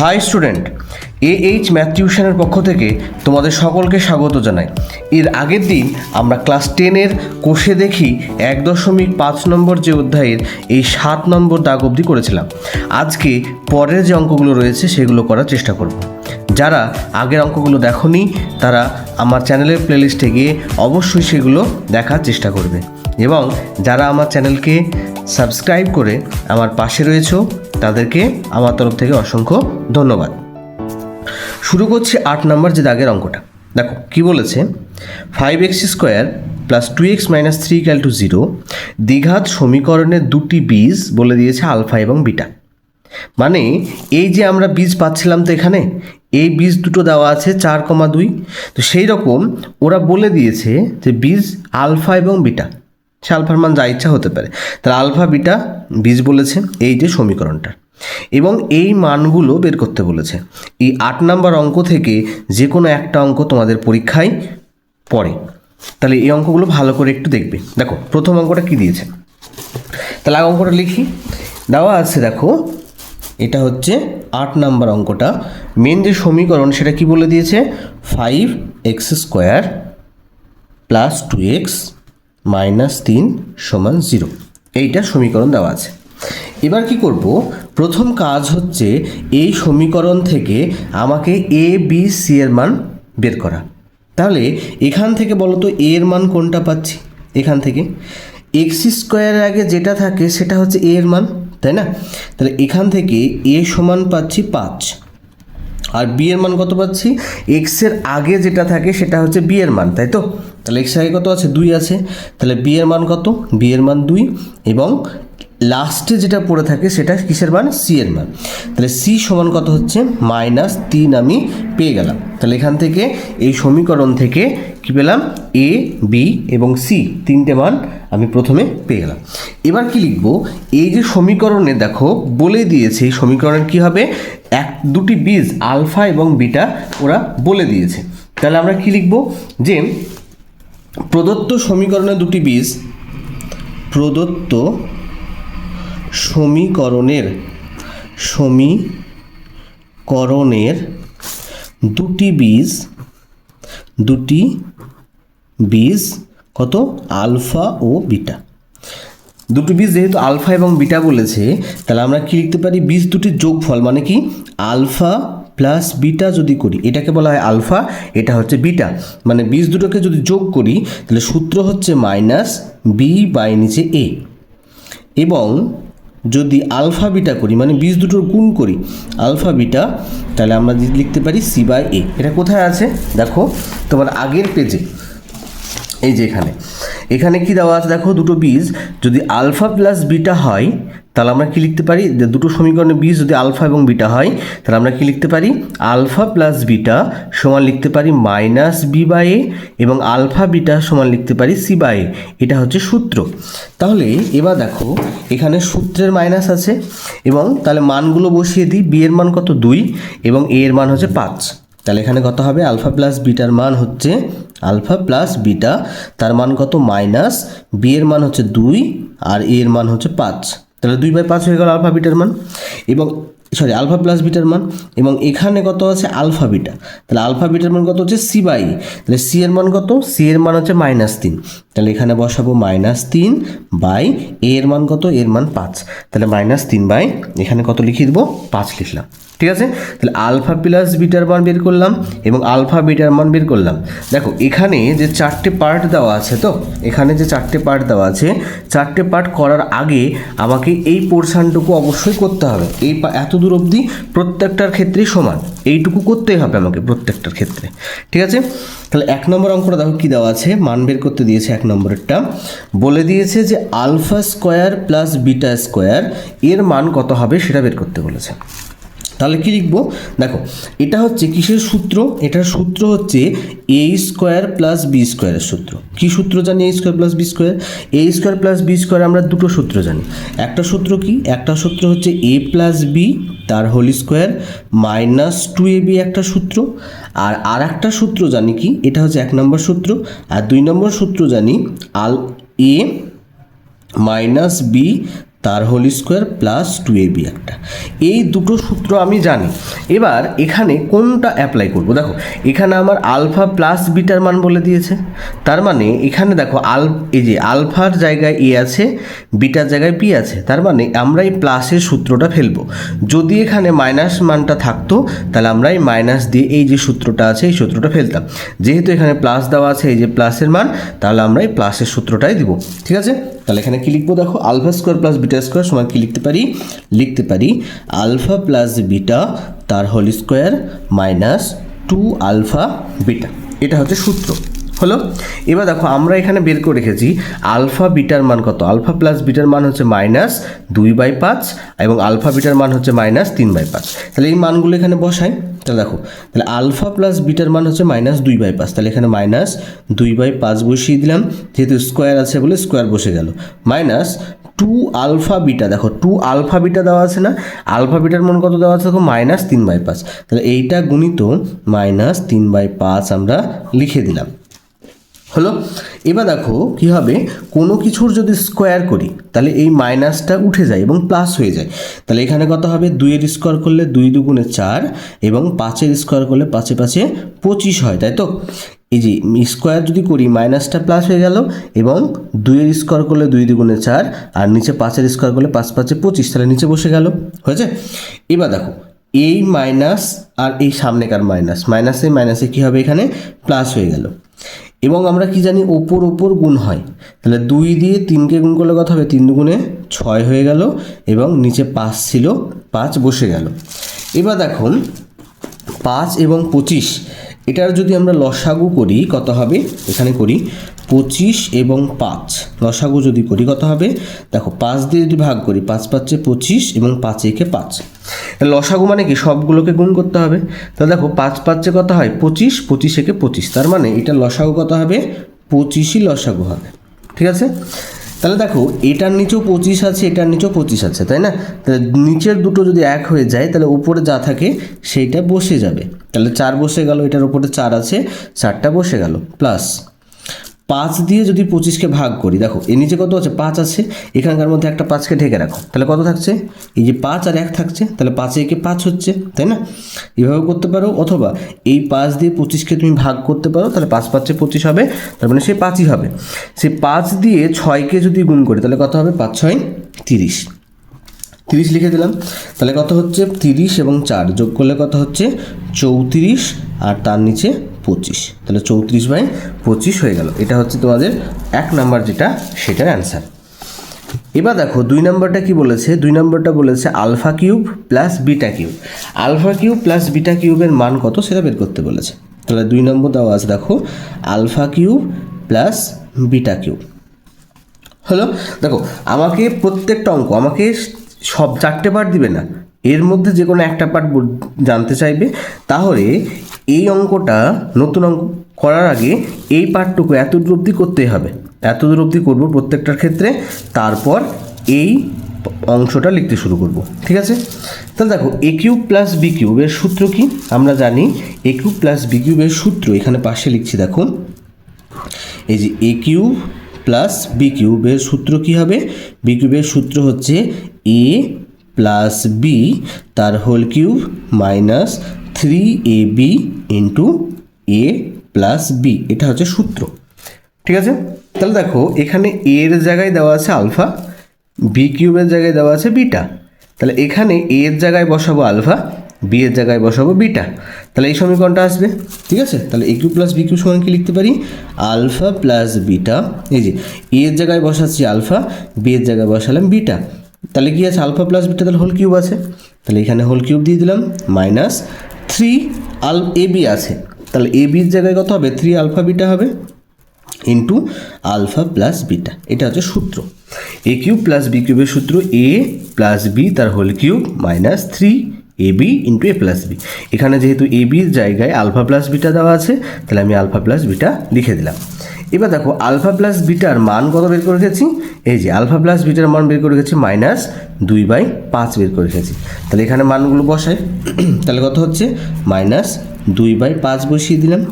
High student, H math টিউশনের পক্ষ থেকে তোমাদের সকলকে স্বাগত জানাই। এর আগের দিন আমরা ক্লাস 10-এর কোষে দেখি 1.5 নম্বর যে অধ্যায়ের এই 7 নম্বর দাগ অবধি করেছিলাম। আজকে পরের যে অঙ্কগুলো রয়েছে সেগুলো করার চেষ্টা করব। যারা আগের অঙ্কগুলো দেখোনি তারা আমার চ্যানেলের প্লেলিস্টে গিয়ে অবশ্যই সেগুলো দেখার চেষ্টা করবে, এবং যারা আমার চ্যানেলকে সাবস্ক্রাইব করে আমার পাশে রয়েছো তাদেরকে আমার তরফ থেকে অসংখ্য ধন্যবাদ। শুরু করছি 8 নম্বর যে দাগের অঙ্কটা। দেখো কি বলেছে, 5x² + 2x - 3 = 0 দ্বিঘাত সমীকরণের দুটি বীজ বলে দিয়েছে আলফা এবং বিটা। মানে এই যে আমরা বীজ পাচ্ছিলাম, তো এখানে এই বীজ দুটো দেওয়া আছে 4,2। তো সেই রকম ওরা বলে দিয়েছে যে বীজ আলফা এবং বিটা, সে আলফার মান যা ইচ্ছা হতে পারে, তাহলে আলফা বিটা বীজ বলেছে এই যে সমীকরণটা, এবং এই মানগুলো বের করতে বলেছে। এই 8 নম্বর অঙ্ক থেকে যে কোনো একটা অঙ্ক তোমাদের পরীক্ষায় পড়ে, তাহলে এই অঙ্কগুলো ভালো করে একটু দেখবে। দেখো প্রথম অঙ্কটা কি দিয়েছে, তাহলে আগে অঙ্কটা লিখি। দেওয়া আছে, দেখো এটা হচ্ছে 8 নম্বর অঙ্কটা। মেন যে সমীকরণ সেটা কি বলে দিয়েছে, 5x² + 2x - 3 = 0, এইটা সমীকরণ দেওয়া আছে। এবার কি করব, প্রথম কাজ হচ্ছে এই সমীকরণ থেকে আমাকে এ বি সি এর মান বের করা। তাহলে এখান থেকে বলো তো এ এর মান কোনটা পাচ্ছি, এখান থেকে x² আগে যেটা থাকে সেটা হচ্ছে এ এর মান, তাই না? তাহলে এখান থেকে এ সমান পাচ্ছি 5, আর বি এর মান কত পাচ্ছি, এক্স এর আগে যেটা থাকে সেটা হচ্ছে বি এর মান, তাই তো? তাহলে এক্স এর আগে কত আছে, 2 আছে, তাহলে বি এর মান কত, বি এর মান 2, এবং লাস্টে যেটা পড়ে থাকে সেটা কিসের মান, সি এর মান। তাহলে সি সমান কত হচ্ছে, -3 আমি পেয়ে গেলাম। তাহলে এখান থেকে এই সমীকরণ থেকে কি পেলাম, এ বি এবং সি তিনটে মান আমি প্রথমে পেয়ে গেলাম। এবার কি লিখবো, এই যে সমীকরণে দেখো বলে দিয়েছে এই সমীকরণের কি হবে, দুটি বীজ আলফা এবং বিটা ওরা বলে দিয়েছে। তাহলে আমরা কি লিখবো, যে প্রদত্ত সমীকরণের দুটি বীজ, প্রদত্ত সমীকরণের দুটি বীজ কত, আলফা ও বিটা। দুটি বীজ যেহেতু আলফা এবং বিটা বলেছে, তাহলে আমরা কি লিখতে পারি, বীজ দুটির যোগফল, মানে কি আলফা প্লাস বিটা যদি করি, এটাকে বলা হয় আলফা, এটা হচ্ছে বিটা। মানে বীজ দুটোকে যদি যোগ করি তাহলে সূত্র হচ্ছে -b/a, এবং যদি আলফা বিটা করি মানে বীজ দুটোর গুণ করি আলফা বিটা, তাহলে আমরা লিখতে পারি c/a। এটা কোথায় আছে দেখো, তোমার আগের পেজে, এই যে এখানে কি দেওয়া আছে দেখো, দুটো বীজ যদি আলফা প্লাস বিটা হয় তাহলে আমরা কি লিখতে পারি, যে দুটো সমীকরণের বীজ যদি আলফা এবং বিটা হয় তাহলে আমরা কি লিখতে পারি, আলফা প্লাস বিটা সমান লিখতে পারি -b/a, এবং আলফা বিটা সমান লিখতে পারি c/a। এটা হচ্ছে সূত্র। তাহলে এবার দেখো এখানে সূত্রের মাইনাস আছে, এবং তাহলে মানগুলো বসিয়ে দিই। বি এর মান কত, 2, এবং এ এর মান হচ্ছে 5। তাহলে এখানে কত হবে, আলফা প্লাস বিটার মান হচ্ছে, আলফা প্লাস বিটা তার মান কত, মাইনাস বি এর মান হচ্ছে 2 আর এ এর মান হচ্ছে 5। তাহলে 2/5 হয়ে গেল আলফা বিটার মান, এবং আলফা প্লাস বিটার মান, এবং এখানে কত আছে, আলফা বিটা। তাহলে আলফা বিটার মান কত হচ্ছে, c/a। তাহলে সি এর মান কত, সি এর মান হচ্ছে -3। তাহলে এখানে বসাবো -3/, এ এর মান কত, এর মান 5। তাহলে -3/, এখানে কত লিখিয়ে দেবো, 5 লিখলাম। ঠিক আছে, তাহলে আলফা প্লাস বিটার মান বের করলাম এবং আলফা বিটার মান বের করলাম। দেখো এখানে যে 4টে পার্ট দেওয়া আছে, তো এখানে যে 4টে পার্ট দেওয়া আছে, 4টে পার্ট করার আগে আমাকে এই পোর্শনটুকু অবশ্যই করতে হবে। এই এত দূর অবধি প্রত্যেকটার ক্ষেত্রেই সমান, এইটুকু করতেই হবে আমাকে প্রত্যেকটার ক্ষেত্রে। ঠিক আছে, তাহলে 1 নম্বর অঙ্কটা দেখো কি দেওয়া আছে, মান বের করতে দিয়েছে। 1 নম্বরেরটা বলে দিয়েছে যে α² + β² এর মান কত হবে সেটা বের করতে বলেছে। তাহলে কি লিখবো, দেখো এটা হচ্ছে কিসের সূত্র, এটার সূত্র হচ্ছে a² + b² এর সূত্র। কি সূত্র জানি, a² + b²। a² + b² আমরা দুটো সূত্র জানি। একটা সূত্র কি, একটা সূত্র হচ্ছে a + b তার হোল স্কোয়ার -2ab একটা সূত্র, আর একটা সূত্র জানি কি, এটা হচ্ছে 1 নম্বর সূত্র, আর 2 নম্বর সূত্র জানি a - b তার হোল স্কোয়ার প্লাস 2ab একটা। এই দুটো সূত্র আমি জানি। এবার এখানে কোনটা অ্যাপ্লাই করব? দেখো এখানে আমার আলফা প্লাস বিটার মান বলে দিয়েছে, তার মানে এখানে দেখো এই যে আলফার জায়গায় এ আছে, বিটার জায়গায় বি আছে, তার মানে আমরা এই প্লাসের সূত্রটা ফেলবো। যদি এখানে মাইনাস মানটা থাকতো তাহলে আমরা এই মাইনাস দিয়ে এই যে সূত্রটা আছে এই সূত্রটা ফেলতাম। যেহেতু এখানে প্লাস দেওয়া আছে এই যে প্লাসের মান, তাহলে আমরা এই প্লাসের সূত্রটাই দিব। ঠিক আছে, তাহলে এখানে কি লিখবো? দেখো alpha square plus beta square সমান কি লিখতে পারি আলফা প্লাস বিটা তার whole square minus 2 alpha beta. এটা হচ্ছে সূত্র হলো। এবার দেখো আমরা এখানে বের করে রেখেছি আলফা বিটার মান কত। আলফা প্লাস বিটার মান হচ্ছে -2/5 এবং আলফা বিটার মান হচ্ছে -3/5। তাহলে এই মানগুলো এখানে বসাই। তাহলে দেখো, তাহলে আলফা প্লাস বিটার মান হচ্ছে -2/5, তাহলে এখানে -2/5 বসিয়ে দিলাম, যেহেতু স্কোয়ার আছে বলে স্কোয়ার বসে গেল, মাইনাস 2 আলফা বিটা। দেখো 2 আলফা বিটা দেওয়া আছে না, আলফা বিটার মান কত দেওয়া আছে? দেখো -3/5, তাহলে এইটা গুণিত -3/5 আমরা লিখে দিলাম হলো। এবার দেখো কি হবে, কোনো কিছুর যদি স্কোয়ার করি তাহলে এই মাইনাসটা উঠে যায় এবং প্লাস হয়ে যায়। তাহলে এখানে কত হবে? 2-এর স্কোয়ার করলে 2 দুগুণে 4 এবং 5-এর স্কোয়ার করলে 5-এ 5-এ 25 হয়, তাই তো? এই যে স্কোয়ার যদি করি মাইনাসটা প্লাস হয়ে গেল এবং 2-এর স্কোয়ার করলে 2 দুগুণে 4 আর নিচে 5-এর স্কোয়ার করলে 5-5-এ 25, তাহলে নিচে বসে গেল, হয়েছে। এবার দেখো এই মাইনাস আর এই সামনেকার মাইনাসে কী হবে? এখানে প্লাস হয়ে গেল। এবং আমরা কি জানি ওপর গুণ হয়, তাহলে 2 দিয়ে 3কে গুণ করলে কত হবে? 3 দুগুণে 6 হয়ে গেল এবং নিচে 5 ছিল, 5 বসে গেল। এবার দেখুন 5 এবং 25 এটার যদি আমরা লসাগু করি কত হবে? এখানে করি 25 এবং 5 লসাগু যদি করি কত হবে? দেখো 5 দিয়ে যদি ভাগ করি 5-5-এ 25 এবং 5-একে 5। লসাগু মানে কি? সবগুলোকে গুণ করতে হবে। তাহলে দেখো 5-5-এ কত হয়? 25, 25-একে 25, তার মানে এটা লসাগু কত হবে? 25ই লসাগু হবে। ঠিক আছে, তাহলে দেখো এটার নিচেও 25 আছে, এটার নিচেও 25 আছে, তাই না? তাহলে নিচের দুটো যদি এক হয়ে যায় তাহলে উপরে যা থাকে সেইটা বসে যাবে। তাহলে 4 বসে গেল, এটার উপরে 4 আছে, 4টা বসে গেল, প্লাস 5 দিয়ে যদি 25কে ভাগ করি, দেখো এর নিচে কত আছে? 5 আছে, এখানকার মধ্যে একটা 5কে ঢেকে রাখো, তাহলে কত থাকছে? এই যে 5 আর 1 থাকছে, তাহলে 5-এ 5 হচ্ছে, তাই না? এভাবে করতে পারো, অথবা এই 5 দিয়ে 25কে তুমি ভাগ করতে পারো, তাহলে 5-5-এ 25 হবে, তার মানে সেই 5ই হবে। সেই 5 দিয়ে 6কে যদি গুণ করি তাহলে কত হবে? 5-6 30, 30 লিখে দিলাম। তাহলে কত হচ্ছে? 30 এবং 4 যোগ করলে কত হচ্ছে? 34 আর তার নিচে 25, তাহলে 34/25 হয়ে গেল। এটা হচ্ছে তোমাদের 1 নাম্বার যেটা, সেটার অ্যান্সার। এবার দেখো 2 নাম্বারটা কি বলেছে? 2 নাম্বারটা বলেছে alpha cube plus beta cube. Alpha cube plus beta কিউবের মান কত সেটা বের করতে বলেছে। তাহলে 2 নম্বর দেওয়া আছে, দেখো alpha cube plus beta cube হলো। দেখো আমাকে প্রত্যেকটা অঙ্ক আমাকে সব 4টে পার্ট দিবে না, এর মধ্যে যে কোনো একটা পার্ট জানতে চাইবে। তাহলে এই অঙ্কটা নতুন অঙ্ক করার আগে এই পার্টটুকু এত দূর অবধি করতেই হবে, এত দূর অবধি করবো প্রত্যেকটার ক্ষেত্রে, তারপর এই অংশটা লিখতে শুরু করব। ঠিক আছে, তাহলে দেখো এ কিউব প্লাস বি কিউবের সূত্র কি? আমরা জানি এ কিউব প্লাস বি কিউবের সূত্র এখানে পাশে লিখছি, দেখো এই যে এ কিউব প্লাস বি কিউবের সূত্র কি হবে? বি কিউবের সূত্র হচ্ছে এ প্লাস বি তার whole cube minus 3ab into A plus B, এটা হচ্ছে সূত্র। ঠিক আছে, তাহলে দেখো এখানে এর জায়গায় দেওয়া আছে আলফা, বি কিউবের জায়গায় দেওয়া আছে বিটা, তাহলে এখানে এর জায়গায় বসাবো আলফা, বি এর জায়গায় বসাবো বিটা, তাহলে এই সমীকরণটা আসবে। ঠিক আছে, তাহলে এ কিউব প্লাস বি কিউব সমান কি লিখতে পারি? আলফা প্লাস বিটা, এই যে এর জায়গায় বসাচ্ছি আলফা, বি এর জায়গায় বসালাম বিটা, তাহলে কি আছে? আলফা প্লাস বিটা, তাহলে হোল কিউব আছে, তাহলে এখানে হোল কিউব দিয়ে দিলাম, মাইনাস 3 এ বি আছে, তাহলে এ বির জায়গায় কত হবে? 3 আলফা বিটা হবে ইন্টু আলফা প্লাস বিটা, এটা হচ্ছে সূত্র। এ কিউব প্লাস বি কিউবের সূত্র এ প্লাস বি তার whole cube minus 3ab into A plus B. এখানে যেহেতু এ বির জায়গায় আলফা প্লাস বিটা দেওয়া আছে, তাহলে আমি আলফা প্লাস বিটা লিখে দিলাম। এবার দেখো আলফা প্লাস বিটার মান কত বের করে রেখেছি? এই যে আলফা প্লাস বিটার মান বের করে রেখেছি -2/5 বের করে রেখেছি, তাহলে এখানে মানগুলো বসাই, তাহলে কত হচ্ছে? -2/5 বসিয়ে দিলাম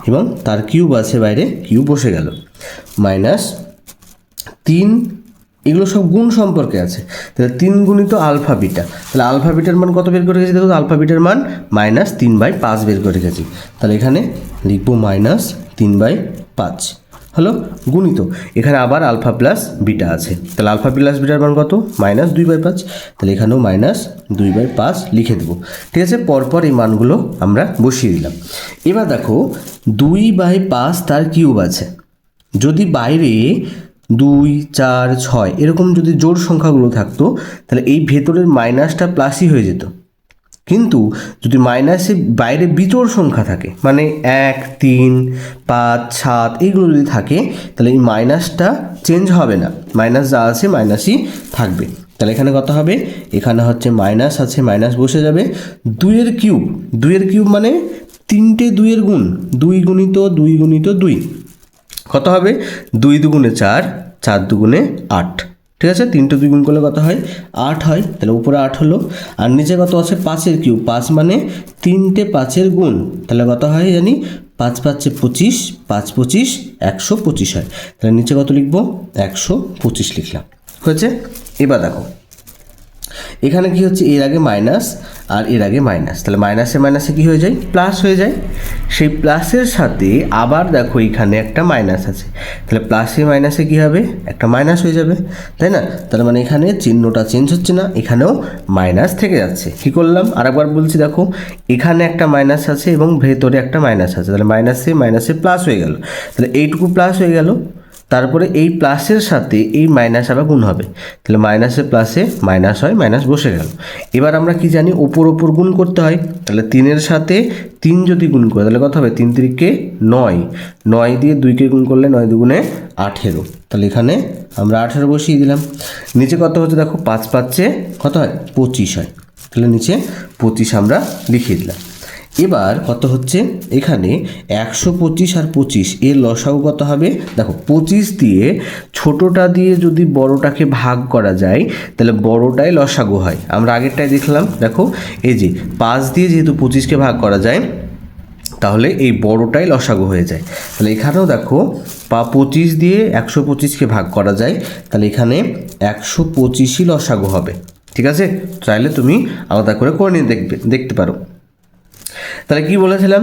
এবং তার কিউব আছে বাইরে, কিউব বসে গেল, মাইনাস 3 এগুলো সব গুণ সম্পর্কে আছে। তাহলে 3 গুণিত আলফা বিটা, তাহলে আলফা বিটার মান কত বের করে রেখেছি দেখো, আলফা বিটার মান -3/5 বের করে রেখেছি। তাহলে এখানে লিখবো -3/5 হলো, গুণিত এখানে আবার আলফা প্লাস বিটা আছে, তাহলে আলফা প্লাস বিটার মান কত -2/5, তাহলে এখানেও -2/5 লিখে দেবো। ঠিক আছে, পরপর এই মানগুলো আমরা বসিয়ে দিলাম। এবার দেখো 2/5 তার কিউব আছে, যদি বাইরে 2, 4, 6 এরকম যদি জোড় সংখ্যাগুলো থাকতো তাহলে এই ভেতরের মাইনাসটা প্লাসই হয়ে যেত, কিন্তু যদি মাইনাসে বাইরে বিজোড় সংখ্যা থাকে মানে 1, 3, 5, 7 এইগুলো যদি থাকে তাহলে এই মাইনাসটা চেঞ্জ হবে না, মাইনাস যা আছে মাইনাসই থাকবে। তাহলে এখানে কত হবে, এখানে হচ্ছে মাইনাস আছে, মাইনাস বসে যাবে। 2 এর কিউব মানে 3টে 2 এর গুণ, 2 গুণিত 2 গুণিত 2 কত হবে, 2 দুগুণে 4, 4 দুগুণে 8। ঠিক আছে, 3টে 2 গুণ করলে কত হয়, 8 হয়। তাহলে উপরে 8 হলো, আর নিচে কত আছে 5 এর কিউব, 5 মানে 3টে 5 এর গুণ, তাহলে কত হয় জানি 5 5 25, 5 25 125 হয়। তাহলে নিচে কত লিখবো, 125 লিখলাম, হয়েছে। এবার দেখো এখানে কি হচ্ছে, এর আগে মাইনাস আর এর আগে মাইনাস, তাহলে মাইনাসে মাইনাসে কি হয়ে যায়, প্লাস হয়ে যায়। সেই প্লাসের সাথে আবার দেখো এখানে একটা মাইনাস আছে, তাহলে প্লাসে মাইনাসে কি হবে, একটা মাইনাস হয়ে যাবে, তাই না? তার মানে এখানে চিহ্নটা চেঞ্জ হচ্ছে না, এখানেও মাইনাস থেকে যাচ্ছে। কি করলাম, আরেকবার বলছি, দেখো এখানে একটা মাইনাস আছে এবং ভেতরে একটা মাইনাস আছে, তাহলে মাইনাসে মাইনাসে প্লাস হয়ে গেল, তাহলে এইটুকু প্লাস হয়ে গেল। তারপরে এই প্লাসের সাথে এই মাইনাস আবার গুণ হবে, তাহলে মাইনাসে প্লাসে মাইনাস হয়, মাইনাস বসে গেল। এবার আমরা কি জানি, ওপর ওপর গুণ করতে হয়, তাহলে 3-এর সাথে 3 যদি গুণ করে তাহলে কত হবে, 3 3 9, 9 দিয়ে 2কে গুণ করলে 9 দুগুণে 18, তাহলে এখানে আমরা 18 বসিয়ে দিলাম। নিচে কত হচ্ছে দেখো, 5 5 কত হয়, 25 হয়, তাহলে নিচে 25 আমরা লিখিয়ে দিলাম। এবার কত হচ্ছে, এখানে 125 আর 25 এর লসাগু কত হবে, দেখো 25 দিয়ে ছোটটা দিয়ে যদি বড়টাকে ভাগ করা যায় তাহলে বড়টাই লসাগু হয়। আমরা আগেরটাই দেখলাম, দেখো এই যে 5 দিয়ে যেহেতু 25কে ভাগ করা যায় তাহলে এই বড়টাই লসাগু হয়ে যায়। তাহলে এখানেও দেখো 25 দিয়ে 125কে ভাগ করা যায়, তাহলে এখানে 125ই লসাগু হবে। ঠিক আছে, চাইলে তুমি আলাদা করে নিয়ে দেখতে পারো। তাহলে কি বলেছিলাম,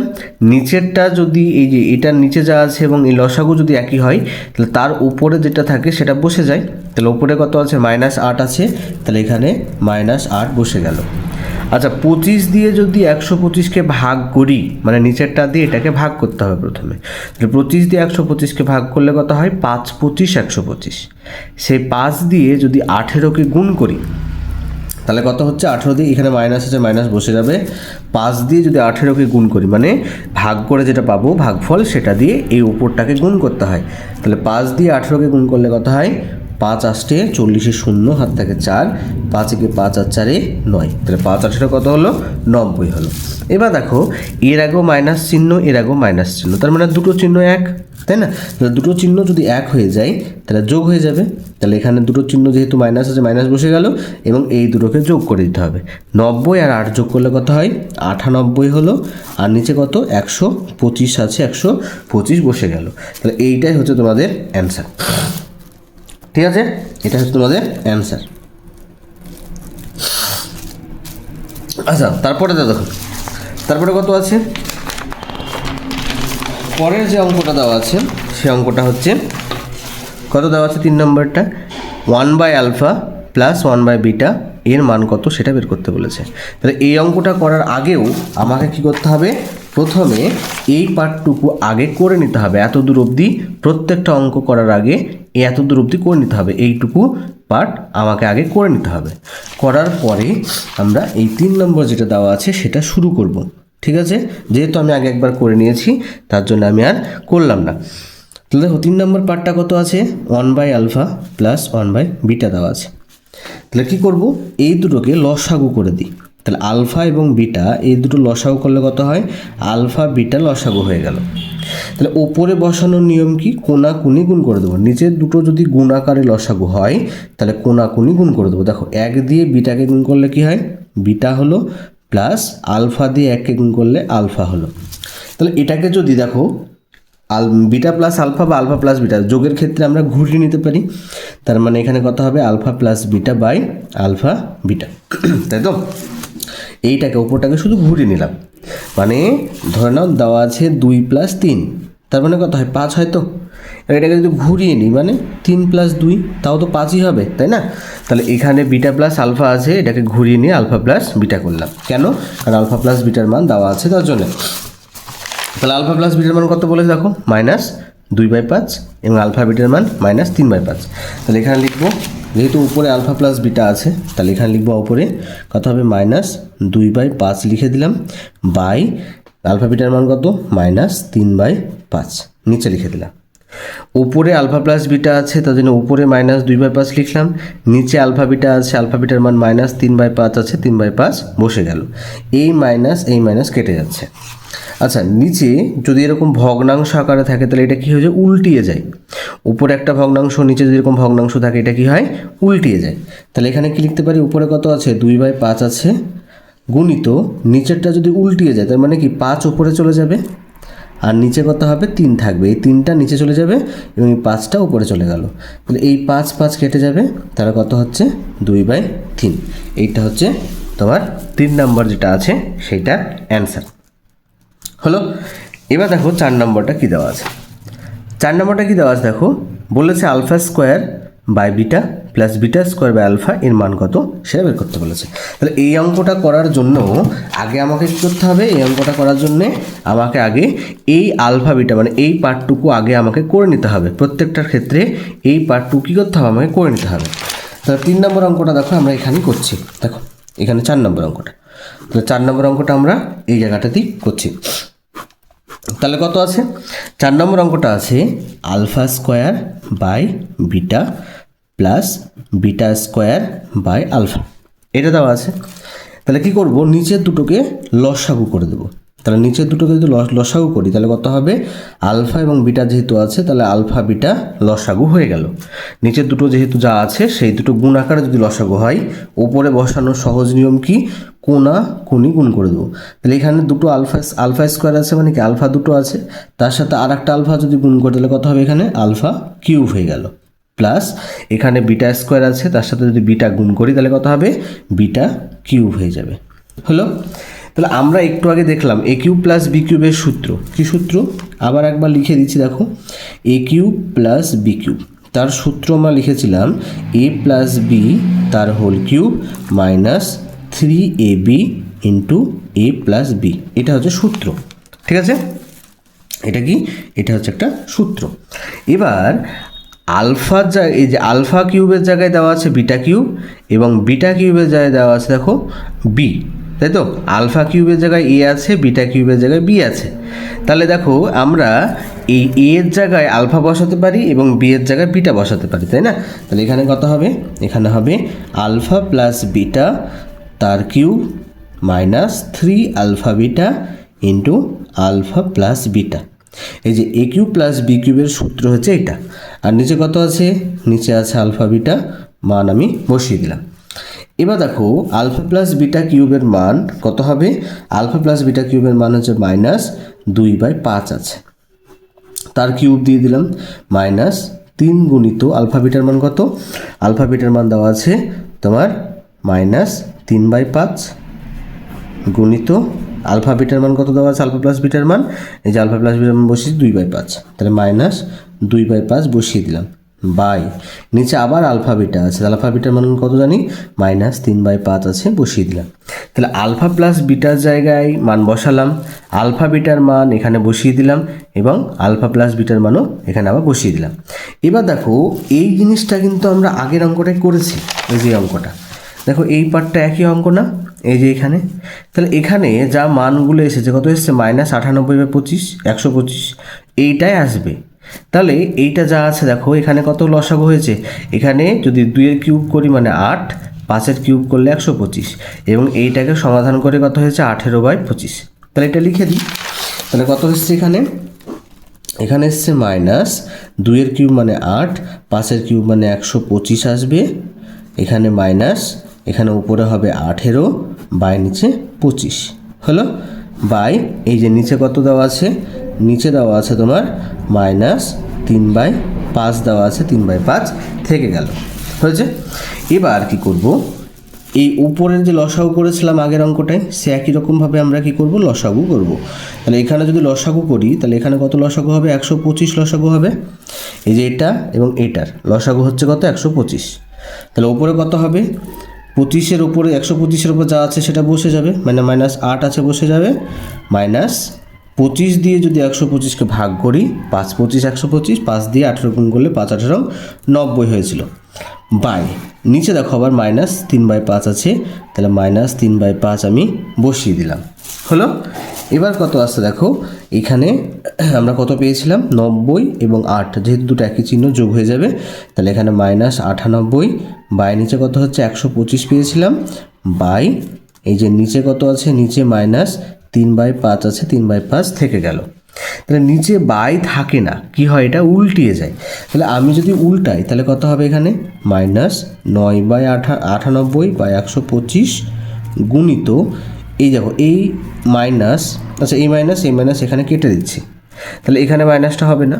নিচেরটা যদি এই যে এটার নিচে যা আছে এবং এই লসাগু যদি একই হয় তাহলে তার উপরে যেটা থাকে সেটা বসে যায়। তাহলে উপরে কত আছে, -8 আছে, তাহলে এখানে -8 বসে গেল। আচ্ছা 25 দিয়ে যদি 125কে ভাগ করি, মানে নিচেরটা দিয়ে এটাকে ভাগ করতে হবে প্রথমে, তাহলে 25 দিয়ে 125কে ভাগ করলে কত হয়, 5 25 125। সেই 5 দিয়ে যদি 18কে গুণ করি তাহলে কত হচ্ছে, 18 দিয়ে এখানে মাইনাস আছে, মাইনাস বসে যাবে। 5 দিয়ে যদি 18কে গুণ করি মানে ভাগ করে যেটা পাবো ভাগফল, সেটা দিয়ে এই উপরটাকে গুণ করতে হয়। তাহলে 5 দিয়ে 18কে গুণ করলে কত হয়, 5 8 40 0 হাত থাকে 4, 5 × 5 = 4 9, তাহলে 5 18 কত হলো, 90 হলো। এবার দেখো এর আগেও মাইনাস চিহ্ন, এর আগেও মাইনাস চিহ্ন, তার মানে দুটো চিহ্ন এক, তাই না? তাহলে দুটো চিহ্ন যদি এক হয়ে যায় তাহলে যোগ হয়ে যাবে। তাহলে এখানে দুটো চিহ্ন যেহেতু মাইনাস আছে, মাইনাস বসে গেল এবং এই দুটোকে যোগ করে দিতে হবে। 90 আর 8 যোগ করলে কত হয়, 98 হলো। আর নিচে কত, 125 আছে, 125 বসে গেল। তাহলে এইটাই হচ্ছে তোমাদের অ্যান্সার। ঠিক আছে, এটা হচ্ছে তোমাদের অ্যান্সার। আচ্ছা তারপরে দেখো, তারপরে কত আছে, পরের যে অঙ্কটা দেওয়া আছে সেই অঙ্কটা হচ্ছে কত দেওয়া আছে, 3 নম্বরটা 1/α + 1/β এর মান কত সেটা বের করতে বলেছে। তাহলে এই অঙ্কটা করার আগেও আমাকে কি করতে হবে, প্রথমে এই পার্টটুকু আগে করে নিতে হবে। এত দূর অবধি প্রত্যেকটা অঙ্ক করার আগে এত দূর অবধি করে নিতে হবে, এইটুকু পার্ট আমাকে আগে করে নিতে হবে। করার পরে আমরা এই 3 নম্বর যেটা দেওয়া আছে সেটা শুরু করব। ঠিক আছে, যেহেতু আমি আগে একবার করে নিয়েছি তার জন্য আমি আর করলাম না। তাহলে দেখো 3 নম্বর পার্টটা কত আছে, 1/α + 1/β দেওয়া আছে। তাহলে কী করব, এই দুটোকে লসাগু করে দিই। তাহলে আলফা এবং বিটা এই দুটো লসাগু করলে কত হয়, আলফা বিটা লসাগু হয়ে গেল। তাহলে ওপরে বসানোর নিয়ম কি, কোনাকুনি গুণ করে দেবো। নিচের দুটো যদি গুণাকারে লসাগু হয় তাহলে কোনাকুনি গুণ করে দেবো। দেখো 1 দিয়ে বিটাকে গুণ করলে কি হয়, বিটা হলো, প্লাস আলফা দিয়ে 1কে গুণ করলে আলফা হলো। তাহলে এটাকে যদি দেখো বিটা প্লাস আলফা বা আলফা প্লাস বিটা যোগের ক্ষেত্রে আমরা ঘুরিয়ে নিতে পারি। তার মানে এখানে কত হবে alpha plus beta by alpha beta, তাই তো? এইটাকে উপরটাকে শুধু ঘুরিয়ে নিলাম, মানে ধরে নাও দেওয়া আছে 2 + 3, তার মানে কত হয় 5 হয় তো। এটাকে যদি ঘুরিয়ে নিই মানে 3 + 2 তাও তো 5ই হবে, তাই না? তাহলে এখানে বিটা প্লাস আলফা আছে, এটাকে ঘুরিয়ে নিয়ে আলফা প্লাস বিটা করলাম। কেন? কারণ আলফা প্লাস বিটার মান দেওয়া আছে তার জন্য। তাহলে আলফা প্লাস বিটার মান কত বলেছে দেখো, -2/5 এবং আলফা বিটার মান -3/5। তাহলে এখানে লিখবো, যেহেতু উপরে আলফা প্লাস বিটা আছে তাহলে এখানে লিখবো উপরে কত হবে -2/5 লিখে দিলাম, বাই আলফা বিটার মান কত -3/5 নিচে লিখে দিলাম। উপরে আলফা প্লাস বিটা আছে তার জন্য উপরে -2/5 লিখলাম, নিচে আলফা বিটা আছে, আলফা বিটার মান -3/5 আছে, 3/5 বসে গেল। এই মাইনাস কেটে যাচ্ছে। আচ্ছা, নিচে যদি এরকম ভগ্নাংশ আকারে থাকে তাহলে এটা কী হয়ে যায়, উল্টিয়ে যায়। উপরে একটা ভগ্নাংশ, নিচে যদি এরকম ভগ্নাংশ থাকে এটা কি হয়, উল্টিয়ে যায়। তাহলে এখানে কি লিখতে পারি, উপরে কত আছে 2/5 আছে, গুণিত নিচেরটা যদি উল্টিয়ে যায় তার মানে কি 5 উপরে চলে যাবে আর নিচে কত হবে 3 থাকবে, এই 3টা নিচে চলে যাবে এবং এই 5টা উপরে চলে গেল। তাহলে এই 5 কেটে যাবে, তাহলে কত হচ্ছে 2/3। এইটা হচ্ছে তোমার 3 নম্বর যেটা আছে সেইটার অ্যান্সার হলো। এবার দেখো 4 নম্বরটা কী দেওয়া আছে। 4 নম্বরটা কী দেওয়া আছে দেখো, বলেছে alpha square by beta plus beta square by alpha এর মান কত সেটা বের করতে বলেছে। তাহলে এই অঙ্কটা করার জন্য আগে আমাকে কী করতে হবে, এই অঙ্কটা করার জন্যে আমাকে আগে এই আলফা বিটা মানে এই পার্টটুকু আগে আমাকে করে নিতে হবে। প্রত্যেকটার ক্ষেত্রে এই পার্টটুকু কী করতে হবে, আমাকে করে নিতে হবে। তাহলে 3 নম্বর অঙ্কটা দেখো আমরা এখানেই করছি, দেখো এখানে 4 নম্বর অঙ্কটা। তাহলে 4 নম্বর অঙ্কটা আমরা এই জায়গাটাতেই করছি। তাহলে কত আছে, 4 নম্বর অঙ্কটা আছে alpha square by beta plus beta square by alpha, এটা দেওয়া আছে। তাহলে কি করব, নিচের দুটোকে লসাগু করে দেবো। তাহলে নিচের দুটোকে যদি লসাগু করি তাহলে কত হবে, আলফা এবং বিটা যেহেতু আছে তাহলে আলফা বিটা লসাগু হয়ে গেল। নিচের দুটো যেহেতু যা আছে সেই দুটো গুণ আকারে যদি লসাগু হয়, উপরে বসানোর সহজ নিয়ম কি, কোনি গুণ করে দেবো। তাহলে এখানে দুটো আলফা স্কোয়ার আছে মানে কি আলফা দুটো আছে, তার সাথে আর একটা আলফা যদি গুণ করে তাহলে কত হবে, এখানে আলফা কিউব হয়ে গেল। প্লাস এখানে বিটা স্কোয়ার আছে তার সাথে যদি বিটা গুণ করি তাহলে কত হবে, বিটা কিউব হয়ে যাবে। হলো। তাহলে আমরা একটু আগে দেখলাম এ কিউব প্লাস বি কিউবের সূত্র, কি সূত্র আবার একবার লিখে দিচ্ছি দেখো, A cube plus B cube, তার সূত্র আমরা লিখেছিলাম এ প্লাস বি তার whole cube minus 3ab into A plus B, এটা হচ্ছে সূত্র। ঠিক আছে, এটা কি, এটা হচ্ছে একটা সূত্র। এবার আলফার জায়গায়, এই যে আলফা কিউবের জায়গায় দেওয়া আছে বিটা কিউব এবং বিটা কিউবের জায়গায় দেওয়া আছে দেখো বি, তাই তো? আলফা কিউবের জায়গায় এ আছে, বিটা কিউবের জায়গায় বি আছে। তাহলে দেখো আমরা এই এ এর জায়গায় আলফা বসাতে পারি এবং বি এর জায়গায় বিটা বসাতে পারি, তাই না? তাহলে এখানে কত হবে, এখানে হবে আলফা প্লাস বিটা তার cube minus 3 alpha beta into alpha plus beta. এই যে এ কিউব প্লাস বি কিউবের সূত্র হচ্ছে এটা। আর নিচে কত আছে, নিচে আছে আলফা বিটা, মান আমি বসিয়ে দিলাম। এবার দেখো আলফা প্লাস বিটা কিউবের মান কত হবে, আলফা প্লাস বিটা কিউবের মান হচ্ছে -2/5 আছে, তার কিউব দিয়ে দিলাম -3 গুণিত আলফা বিটার মান কত, আলফা বিটার মান দেওয়া আছে তোমার -3/5 গুণিত আলফা বিটার মান কত দেওয়া আছে, আলফা প্লাস বিটার মান, এই যে আলফা প্লাস বিটার মান বসিয়ে 2/5, তাহলে -2/5 বসিয়ে দিলাম, বাই নিচে আবার আলফা বিটা আছে, আলফা বিটার মান কত জানি -3/5 আছে, বসিয়ে দিলাম। তাহলে আলফা প্লাস বিটার জায়গায় মান বসালাম, আলফা বিটার মান এখানে বসিয়ে দিলাম এবং আলফা প্লাস বিটার মানও এখানে আবার বসিয়ে দিলাম। এবার দেখো এই জিনিসটা কিন্তু আমরা আগের অঙ্কটাই করেছি, এই যে অঙ্কটা দেখো এই পার্টটা একই অঙ্ক না, এই যে এখানে। তাহলে এখানে যা মানগুলো এসেছে কত এসেছে, -98/25 125, এইটাই আসবে। তাহলে এইটা যা আছে দেখো এখানে কত লসাগু হয়েছে, এখানে যদি 2 এর কিউব করি মানে 8, 5 এর কিউব করলে 125 এবং এইটাকে সমাধান করে কত হয়েছে 18/25। তাহলে এটা লিখে দিই, তাহলে কত এসছে এখানে, এখানে এসছে -2 এর কিউব মানে 8, 5 এর কিউব মানে 125 আসবে, এখানে মাইনাস, এখানে উপরে হবে 18 বাই নিচে 25 হলো, বাই এই যে নিচে কত দেওয়া আছে নিচে দেওয়া আছে তোমার -3/5 দেওয়া আছে, 3/5 থেকে গেল, হয়েছে। এবার কি করব, এই উপরের যে লসাগু করেছিলাম আগের অঙ্কটায়, সে একই রকমভাবে আমরা কি করব, লসাগু করব। তাহলে এখানে যদি লসাগু করি তাহলে এখানে কত লসাগু হবে, 125 লসাগু হবে। এই যে এটা এবং এটার লসাগু হচ্ছে কত, 125। তাহলে উপরে কত হবে, 25-এর উপরে 125-এর উপর যা আছে সেটা বসে যাবে, মানে -8 আছে বসে যাবে, -25 দিয়ে যদি 125কে ভাগ করি, 5 25 125, 5 দিয়ে 18 গুণ করলে 5 18 90 হয়েছিল, বাই নিচে দেখো আবার -3/5 আছে, তাহলে -3/5 আমি বসিয়ে দিলাম, হলো। এবার কত আসছে দেখো, এখানে আমরা কত পেয়েছিলাম, 90 এবং 8, যেহেতু দুটো একই চিহ্ন যোগ হয়ে যাবে, তাহলে এখানে -98 বাই নিচে কত হচ্ছে 125 পেয়েছিলাম, বাই এই যে নিচে কত আছে, নিচে -3/5 আছে, 3/5 থেকে গেল। তাহলে নিচে বাই থাকে না, কি হয়, এটা উল্টিয়ে যায়। তাহলে আমি যদি উল্টাই তাহলে কত হবে, এখানে -9/98/125 গুণিত এই দেখো এই মাইনাস, আচ্ছা এই মাইনাস এখানে কেটে দিচ্ছি, তাহলে এখানে মাইনাসটা হবে না।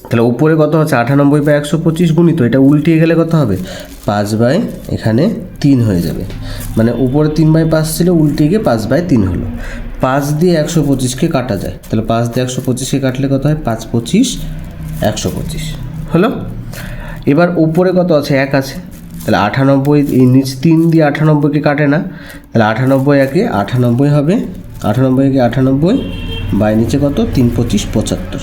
তাহলে উপরে কত হচ্ছে 98/125 গুণিত, এটা উল্টিয়ে গেলে কত হবে, 5/3 হয়ে যাবে, মানে উপরে 3/5 ছিল, উল্টিয়ে গিয়ে 5/3 হলো। 5 দিয়ে 125কে কাটা যায়, তাহলে 5 দিয়ে 125কে কাটলে কত হয়, 5 25 125 হলো। এবার উপরে কত আছে, 1 আছে, তাহলে 98, এই নিচ 3 দিয়ে 98কে কাটে না, তাহলে 98 একে 98 হবে, 98 একে 98 বাই নিচে কত, 3 25 75।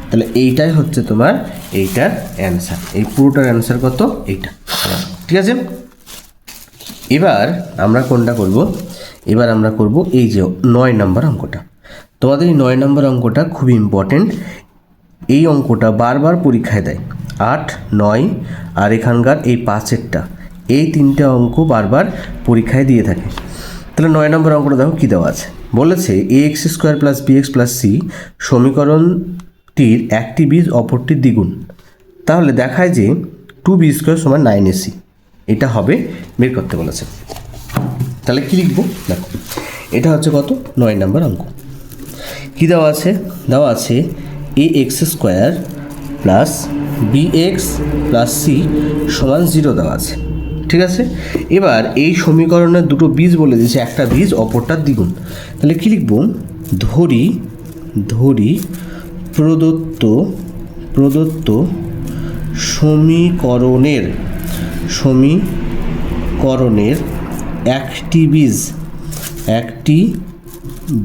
তাহলে এইটাই হচ্ছে তোমার এইটার অ্যান্সার, এই পুরোটার অ্যান্সার কত, এইটা, ঠিক আছে। এবার আমরা কোনটা করব, এবার আমরা করব এই যে 9 নম্বর অঙ্কটা। তোমাদের এই 9 নম্বর অঙ্কটা খুবই ইম্পর্টেন্ট, এই অঙ্কটা বারবার পরীক্ষায় দেয়, 8 9 আর এখানকার এই 5-এরটা, এই 3টে অঙ্ক বারবার পরীক্ষায় দিয়ে থাকে। তাহলে 9 নম্বর অঙ্কটা দেখো কী দেওয়া আছে, বলেছে ax² + bx + c সমীকরণটির একটি বীজ অপরটির দ্বিগুণ, তাহলে দেখায় যে 2b² = 9ac, এটা হবে বের করতে বলেছে। তাহলে কী লিখবো, দেখো এটা হচ্ছে কত, 9 নম্বর অঙ্ক। কী দেওয়া আছে, দেওয়া আছে ax² + bx + c = 0 দেওয়া আছে, ঠিক আছে। এবার এই সমীকরণের দুটো বীজ বলে দিয়েছে, একটা বীজ অপরটার দ্বিগুণ, তাহলে কী লিখব, ধরি প্রদত্ত সমীকরণের একটি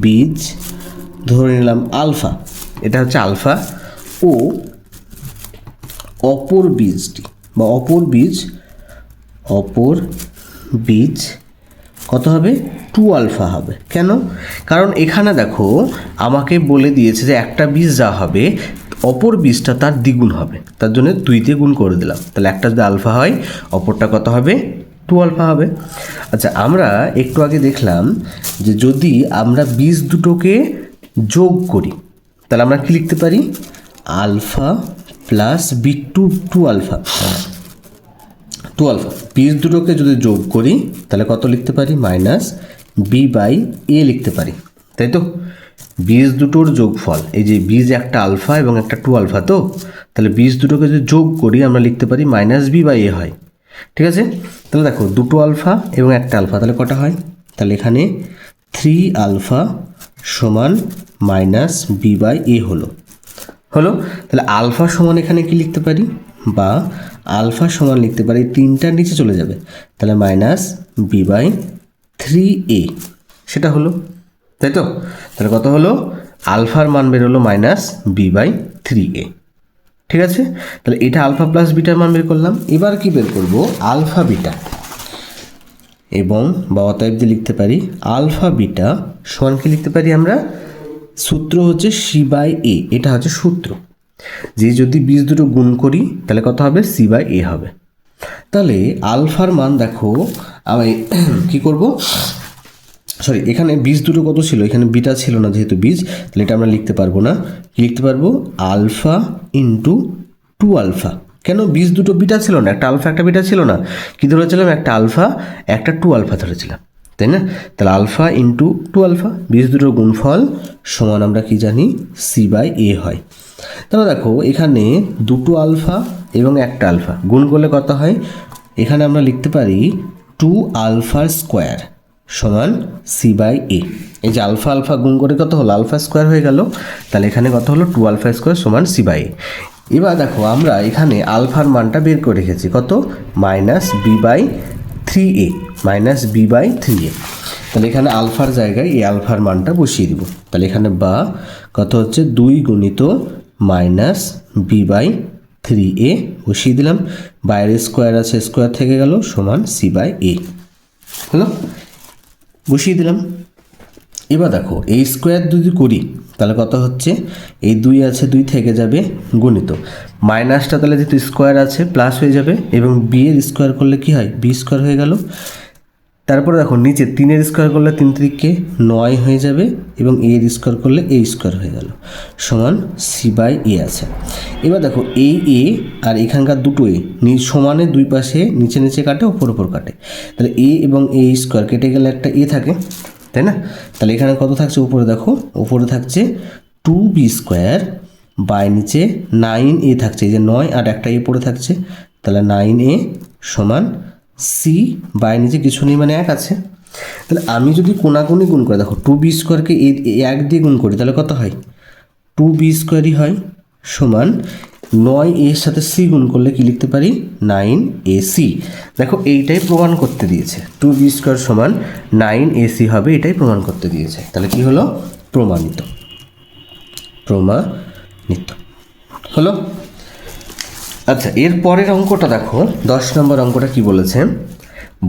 বীজ ধরে নিলাম আলফা, এটা হচ্ছে আলফা, ও অপর বীজটি বা অপর বীজ কত হবে, 2 আলফা হবে। কেন, কারণ এখানে দেখো আমাকে বলে দিয়েছে যে একটা বীজ যা হবে অপর বীজটা তার দ্বিগুণ হবে, তার জন্য 2 দিয়ে গুণ করে দিলাম, তাহলে একটা যদি আলফা হয় অপরটা কত হবে, 2 আলফা হবে। আচ্ছা, আমরা একটু আগে দেখলাম যে যদি আমরা বীজ দুটোকে যোগ করি তাহলে আমরা কি লিখতে পারি, আলফা প্লাস টু আলফা, বীজ দুটোকে যদি যোগ করি তাহলে কত লিখতে পারি, -b/a লিখতে পারি, তাই তো। বীজ দুটোর যোগফল, এই যে বীজ একটা আলফা এবং একটা 2 আলফা, তো তাহলে বীজ দুটোকে যদি যোগ করি আমরা লিখতে পারি -b/a হয়, ঠিক আছে। তাহলে দেখো 2 আলফা এবং একটা আলফা, তাহলে কটা হয়, তাহলে এখানে 3 আলফা সমান -b/a হলো। তাহলে আলফা সমান এখানে কি লিখতে পারি, বা আলফা সমান লিখতে পারি, 3টার নিচে চলে যাবে, তাহলে -b/3a, সেটা হলো, তাই তো। তাহলে কত হলো, আলফার মান বের হলো -b/3a, ঠিক আছে। তাহলে এটা আলফা প্লাস বিটার মান বের করলাম। এবার কি বের করব, আলফা বিটা, এবং বা অতএব দিয়ে লিখতে পারি আলফা বিটা সমান কি লিখতে পারি আমরা, সূত্র হচ্ছে c/a, এটা হচ্ছে সূত্র, যে যদি বীজ দুটো গুণ করি তাহলে কত হবে, c/a হবে। তাহলে আলফার মান দেখো, আমি কি করব, সরি এখানে বীজ দুটো কত ছিল, এখানে বিটা ছিল না যেহেতু বীজ, তাহলে এটা আমরা লিখতে পারবো না, কি লিখতে পারবো, আলফা ইন্টু 2 আলফা। কেন, বীজ দুটো বিটা ছিল না, একটা আলফা একটা বিটা ছিল না, কি ধরেছিলাম, একটা আলফা একটা 2 আলফা ধরেছিলাম, তাই না? তাহলে আলফা ইন্টু টু আলফা, বীজ দুটোর গুণফল সমান আমরা কি জানি C/A হয়। তাহলে দেখো এখানে দুটো আলফা এবং একটা আলফা গুণ করলে কত হয়, এখানে আমরা লিখতে পারি 2 আলফার স্কোয়ার সমান C/A। এই যে আলফা আলফা গুণ করে কত হলো, আলফা স্কোয়ার হয়ে গেল, তাহলে এখানে কত হলো 2 আলফা স্কোয়ার সমান C/A। এবার দেখো আমরা এখানে আলফার মানটা বের করে রেখেছি কত, -B/3A, -B/3A। তাহলে এখানে আলফার জায়গায় এই আলফার মানটা বসিয়ে দিব। তাহলে এখানে বা কত হচ্ছে 2 গুণিত -B/3A বসিয়ে দিলাম, বাইরে স্কোয়ার আছে স্কোয়ার থেকে গেল সমান C/A হলো, বসিয়ে দিলাম। এবার দেখো এই স্কোয়ার যদি করি তাহলে কত হচ্ছে, এই 2 আছে 2 থেকে যাবে গুণিত মাইনাসটা, তাহলে যেহেতু স্কোয়ার আছে প্লাস হয়ে যাবে, এবং বি এর স্কোয়ার করলে কি হয়, বি স্কোয়ার হয়ে গেল। তারপরে দেখো নিচে 3-এর স্কোয়ার করলে 3 3কে 9 হয়ে যাবে, এবং এর স্কোয়ার করলে এ স্কোয়ার হয়ে গেল সমান C/A আছে। এবার দেখো এই এ আর এখানকার দুটো এ সমানে দুই পাশে নিচে নিচে কাটে, ওপর ওপর কাটে, তাহলে এ এবং এ স্কোয়ার কেটে গেলে একটা এ থাকে, তাই না? তাহলে এখানে কত থাকছে, উপরে দেখো উপরে থাকছে 2b স্কোয়ার বাই নিচে 9a থাকছে, এই যে 9 আর একটা এ পড়ে থাকছে, তাহলে 9a সমান সি বাই নিচে কিছু নেই মানে 1 আছে। তাহলে আমি যদি কোনাকুনি গুণ করে দেখো 2b স্কোয়ারকে 1 দিয়ে গুণ করি তাহলে কত হয়, 2b স্কোয়ারই হয় সমান 9 এর সাথে সি গুণ করলে কি লিখতে পারি, 9ac। দেখো এইটাই প্রমাণ করতে দিয়েছে, 2b স্কোয়ার সমান 9ac হবে, এটাই প্রমাণ করতে দিয়েছে। তাহলে কি হলো, প্রমাণিত, প্রমাণিত হলো। আচ্ছা এর পরের অঙ্কটা দেখো, 10 নম্বর অঙ্কটা কি বলেছে,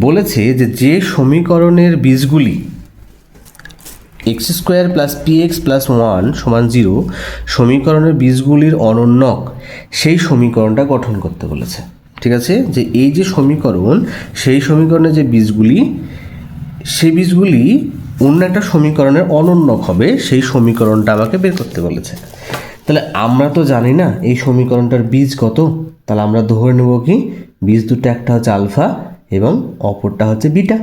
বলেছে যে সমীকরণের বীজগুলি x² + px + 1 = 0 সমীকরণের বীজগুলির অনন্যক সেই সমীকরণটা গঠন করতে বলেছে। ঠিক আছে, যে এই যে সমীকরণ, সেই সমীকরণের যে বীজগুলি, সেই বীজগুলি অন্য একটা সমীকরণের অনন্যক হবে, সেই সমীকরণটা আমাকে বের করতে বলেছে। তাহলে আমরা তো জানি না এই সমীকরণটার বীজ কত, তাহলে আমরা ধরে নেব কি বীজ দুটো, একটা হচ্ছে আলফা এবং অপরটা হচ্ছে বিটা।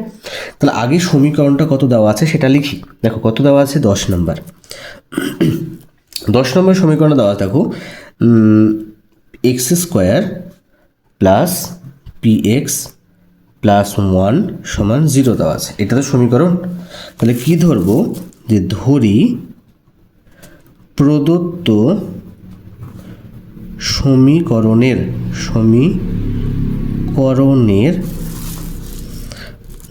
তাহলে আগে সমীকরণটা কত দেওয়া আছে সেটা লিখি। দেখো কত দেওয়া আছে, 10 নম্বর। 10 নম্বর সমীকরণ দেওয়া দেখো x² + px + 1 = 0 দেওয়া আছে, এটা তো সমীকরণ। তাহলে কি ধরবো, যে ধরি প্রদত্ত সমীকরণের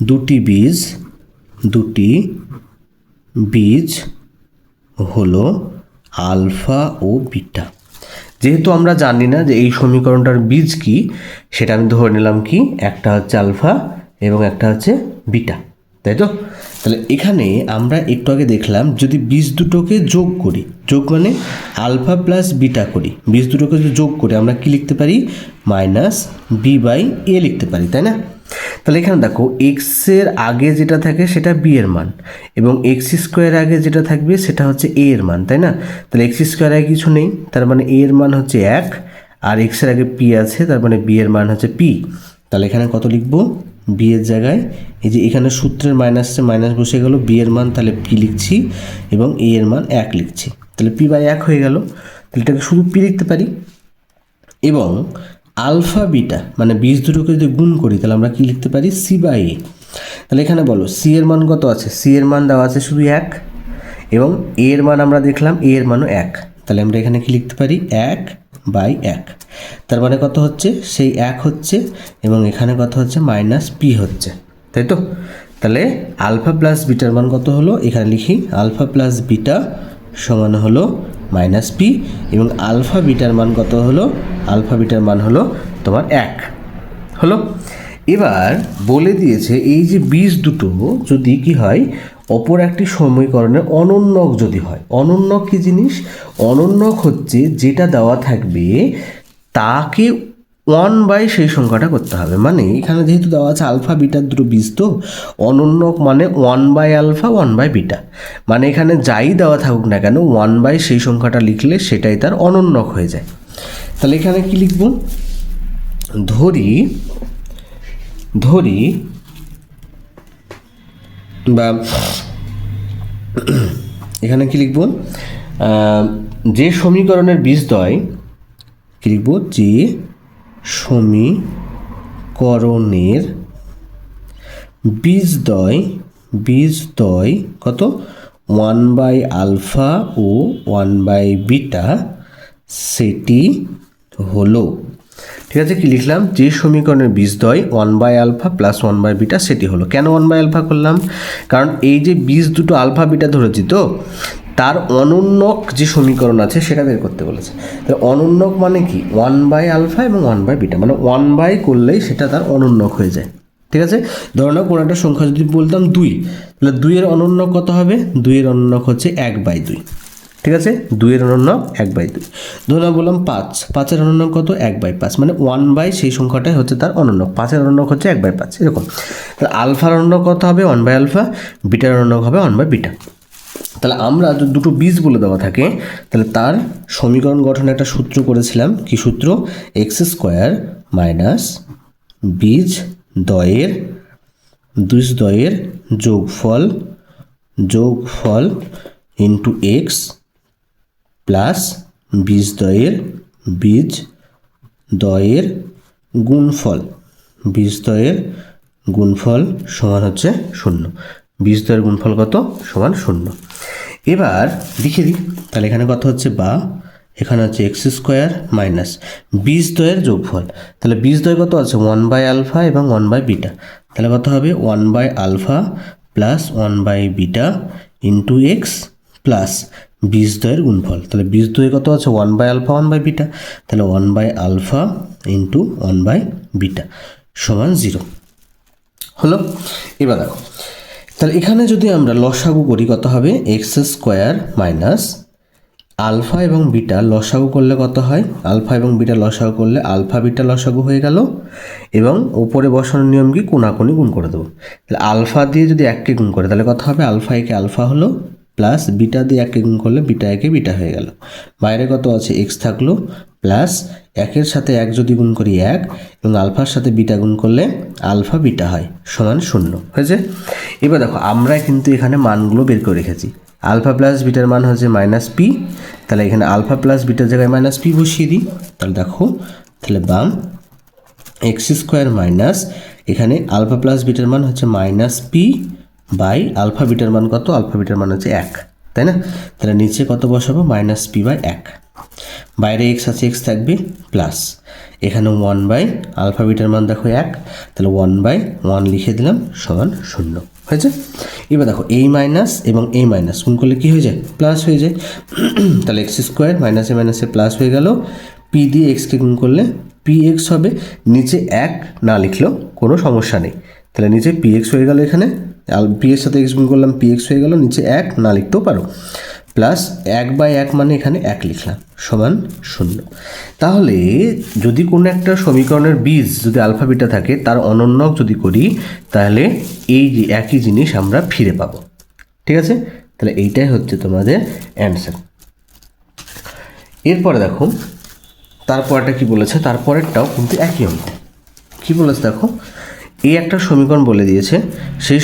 দুটি বীজ হলো আলফা ও বিটা। যেহেতু আমরা জানি না যে এই সমীকরণটার বীজ কি, সেটা আমি ধরে নিলাম কি একটা হচ্ছে আলফা এবং একটা হচ্ছে বিটা, তাই তো? তাহলে এখানে আমরা একটু আগে দেখলাম যদি বীজ দুটোকে যোগ করি, যোগ মানে আলফা প্লাস বিটা করি, বীজ দুটোকে যদি যোগ করি আমরা কি লিখতে পারি, -b/a লিখতে পারি, তাই না? তাহলে এখানে দেখো এক্সের আগে যেটা থাকে সেটা বি এর মান, এবং x² আগে যেটা থাকবে সেটা হচ্ছে a এর মান, তাই না? তাহলে x² আগে কিছু নেই, তার মানে a এর মান হচ্ছে 1, আর x এর আগে p আছে, তার মানে b এর মান হচ্ছে p। তাহলে এখানে কত লিখবো, b এর জায়গায় এই যে এখানে সূত্রের মাইনাসে মাইনাস বসে গেল, b এর মান তাহলে p লিখছি এবং a এর মান 1 লিখছি, তাহলে p/1 হয়ে গেল। তাহলে এটাকে শুধু p লিখতে পারি। এবং আলফা বিটা মানে বীজ দুটোকে যদি গুণ করি তাহলে আমরা কি লিখতে পারি, C/A। তাহলে এখানে বলো c এর মান কত আছে, c এর মান দেওয়া আছে শুধু 1, এবং a এর মান আমরা দেখলাম a এর মানও 1, তাহলে আমরা এখানে কি লিখতে পারি, 1/1। তার মানে কত হচ্ছে, সেই 1 হচ্ছে, এবং এখানে কত হচ্ছে, -p হচ্ছে, তাই তো? তাহলে আলফা প্লাস বিটার মান কত হলো, এখানে লিখি আলফা প্লাস বিটা সমান হলো -p, এবং আলফা বিটার মান কত হলো, আলফা বিটার মান হলো তোমার 1 হলো। এবার বলে দিয়েছে এই যে বীজ দুটো যদি কি হয়, অপর একটি সমীকরণের অনন্যক যদি হয়। অনন্যক কি জিনিস, অনন্যক হচ্ছে যেটা দেওয়া থাকবে তাকে 1/, সেই সংখ্যাটা করতে হবে। মানে এখানে যেহেতু দেওয়া আছে আলফা বিটার দুটো বীজ, তো অনন্যক মানে 1/α 1/β, মানে এখানে যাই দেওয়া থাকুক না কেন 1/, সেই সংখ্যাটা লিখলে সেটাই তার অনন্যক হয়ে যায়। তাহলে এখানে কি লিখব, ধরি বা এখানে কি লিখব, যে সমীকরণের বীজদ্বয় কি লিখব, যে সমীকরণের বীজদ্বয় কত 1/α ও 1/β সেটি হলো, ঠিক আছে। কি লিখলাম, যে সমীকরণের বীজদ্বয় 1/α প্লাস 1/β সেটি হলো। কেন 1/α করলাম, কারণ এই যে বীজ দুটো আলফা বিটা ধরেছি তো, তার অনুন্নক যে সমীকরণ আছে সেটা বের করতে বলেছে। তাহলে অনুন্নক মানে কি, 1/α এবং 1/β, মানে 1 করলেই সেটা তার অনুন্নক হয়ে যায়, ঠিক আছে। ধরো না কোনো একটা সংখ্যা যদি বলতাম 2, তাহলে 2-এর অনুন্নক কত হবে, 2-এর অনুন্নক হচ্ছে 1/2, ঠিক আছে। 2-এর অনুন্নক 1/2। ধরো না বললাম 5-এর অনুন্নক কত, 1/5, মানে 1 সেই সংখ্যাটাই হচ্ছে তার অনুন্নক, 5-এর অনুন্নক হচ্ছে 1/5, এরকম। তাহলে আলফার অনুন্নক কত হবে 1/α, বিটার অনুন্নক হবে 1/β। তাহলে আমরা যদি দুটো বীজ বলে দেওয়া থাকে, তাহলে তার সমীকরণ গঠনে একটা সূত্র করেছিলাম, কি সূত্র, x² মাইনাস বীজদ্বয়ের যোগফল ইন্টু এক্স প্লাস বীজদ্বয়ের গুণফল সমান হচ্ছে 0। বীজদ্বয়ের গুণফল কত, সমান 0। এবার লিখে দিই, তাহলে এখানে কত হচ্ছে, বা এখানে হচ্ছে x² মাইনাস বীজদ্বয়ের যোগফল, তাহলে বীজদ্বয় কত আছে 1/α এবং 1/β, তাহলে কত হবে 1/α প্লাস 1/β ইন্টু এক্স প্লাস বীজদ্বয়ের গুণফল, তাহলে বীজদ্বয় কত আছে 1/α 1/β, তাহলে 1/α ইন্টু 1/β সমান 0 হলো। এবার দেখো, তাহলে এখানে যদি আমরা লসাগু করি কত হবে, x² মাইনাস আলফা এবং বিটা লসাগু করলে কত হয়, আলফা এবং বিটা লসাগু করলে আলফা বিটা লসাগু হয়ে গেল, এবং ওপরে বসানোর নিয়ম কি, কোনাকুনি গুণ করে দেবো। তাহলে আলফা দিয়ে যদি 1কে গুণ করে তাহলে কত হবে, আলফা একে আলফা হলো, প্লাস বিটা দিয়ে 1কে গুণ করলে বিটা একে বিটা হয়ে গেল, বাইরে কত আছে এক্স থাকলো, প্লাস 1-এর সাথে 1 যদি গুণ করি 1, এবং আলফার সাথে বিটা গুণ করলে আলফা বিটা হয়, সমান 0 হয়েছে। এবার দেখো আমরা কিন্তু এখানে মানগুলো বের করে রেখেছি, আলফা প্লাস বিটার মান হচ্ছে -p, তাহলে এখানে আলফা প্লাস বিটার জায়গায় -p বসিয়ে দিই, তাহলে দেখো, তাহলে বাম x² মাইনাস এখানে আলফা প্লাস বিটার মান হচ্ছে -p বাই আলফা বিটার মান কত, আলফা বিটার মান হচ্ছে 1, তাই না। তাহলে নিচে কত বসাবো, -p/1, বাইরে x আছে x থাকবে, প্লাস এখানে 1/α বিটার মান দেখো 1, তাহলে 1/1 লিখে দিলাম সমান 0 হয়েছে। এবার দেখো এই মাইনাস এবং এই মাইনাস গুণ করলে কী হয়ে যায়, প্লাস হয়ে যায়, তাহলে x² মাইনাসে মাইনাসে প্লাস হয়ে গেল, p দিয়ে এক্সকে গুণ করলে px হবে, নিচে 1 না লিখলেও কোনো সমস্যা নেই, তাহলে নিচে px হয়ে গেল, এখানে p এর সাথে x গুণ করলাম px হয়ে গেল, নিচে 1 না লিখতেও পারো, প্লাস 1/1 মানে এখানে 1 লিখলাম সমান 0। তাহলে যদি কোনো একটা সমীকরণের বীজ যদি আলফা বিটা থাকে, তার অনন্যক যদি করি, তাহলে এই যে একই জিনিস আমরা ফিরে পাবো, ঠিক আছে। তাহলে এইটাই হচ্ছে তোমাদের অ্যান্সার। এরপরে দেখো তারপরটা কি বলেছে, তারপরেরটাও কিন্তু একই অঙ্ক। কী বলেছে দেখো, এই একটা সমীকরণ বলে দিয়েছে, সেই